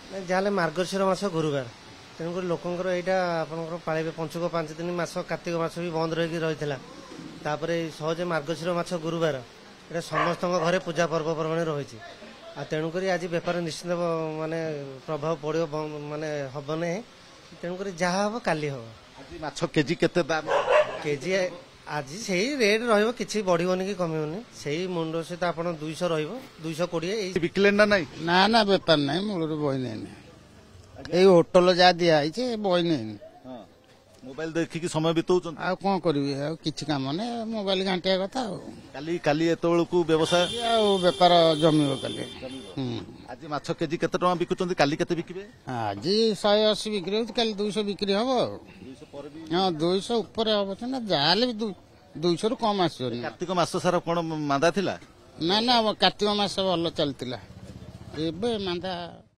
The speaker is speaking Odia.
ଯାହାହେଲେ ମାର୍ଗଶିର ମାସ ଗୁରୁବାର, ତେଣୁକରି ଲୋକଙ୍କର ଏଇଟା ଆପଣଙ୍କର ପାଳିବେ ପଞ୍ଚୁକ 5 ଦିନ ମାସ, କାର୍ତ୍ତିକ ମାସ ବି ବନ୍ଦ ରହିକି ରହିଥିଲା। ତାପରେ ସହଜେ ମାର୍ଗଶିର ମାସ ଗୁରୁବାର ଏଇଟା ସମସ୍ତଙ୍କ ଘରେ ପୂଜା ପର୍ବପର୍ବାଣି ରହିଛି। ଆଉ ତେଣୁକରି ଆଜି ବେପାର ନିଶ୍ଚିତ ମାନେ ପ୍ରଭାବ ପଡ଼ିବ, ମାନେ ହବ ନାହିଁ। ତେଣୁକରି ଯାହା ହବ କାଲି ହବ। ଆଜି ମାଛ କେଜି କେତେ ଦାମ? କେଜି ଆଜି ସେଇ ରେଟ୍ ରହିବ, କିଛି ବଢିବନି କି କମିବନି। ସେଇ ମୁଣ୍ଡ ସହିତ ଆପଣ 200 ରହିବ, 220 ଏଇ। ବିକିଲେଣି ନା ନାଇଁ? ନା ବେପାର ନାହିଁ, ମୂଳରୁ ବହି ନେଇନି। ଏଇ ହୋଟେଲ ଯାହା ଦିଆ ହେଇଛି ବହି ନେଇନି। ମୋବାଇଲ ଦେଖିକି ସମୟ ବିତଉଛନ୍ତି। ଆଉ କଣ କରିବି, ଆଉ କିଛି କାମ ନାହିଁ, ମୋବାଇଲ ଘାଣ୍ଟିବା କଥା। ଆଉ କାଲି ଏତେବେଳକୁ ବ୍ୟବସାୟ ଆଉ ବେପାର ଜମିବ କାଲି। ଆଜି ମାଛ କେଜି କେତେ ଟଙ୍କା ବିକୁଛନ୍ତି, କାଲି କେତେ ବିକିବେ? ଆଜି 180 ବିକ୍ରି ହଉଛି, କାଲି 200 ବିକ୍ରି ହବ। ଆଉ ହଁ 200 ଉପରେ ହବ ନା, ଯାହାହେଲେ ବି 200 ରୁ କମ ଆସିବନି। କାର୍ତ୍ତିକ ମାସ ସାରା କଣ ମାନ୍ଦା ଥିଲା? ନା କାର୍ତ୍ତିକ ମାସ ଭଲ ଚାଲିଥିଲା, ଏବେ ମାନ୍ଦା।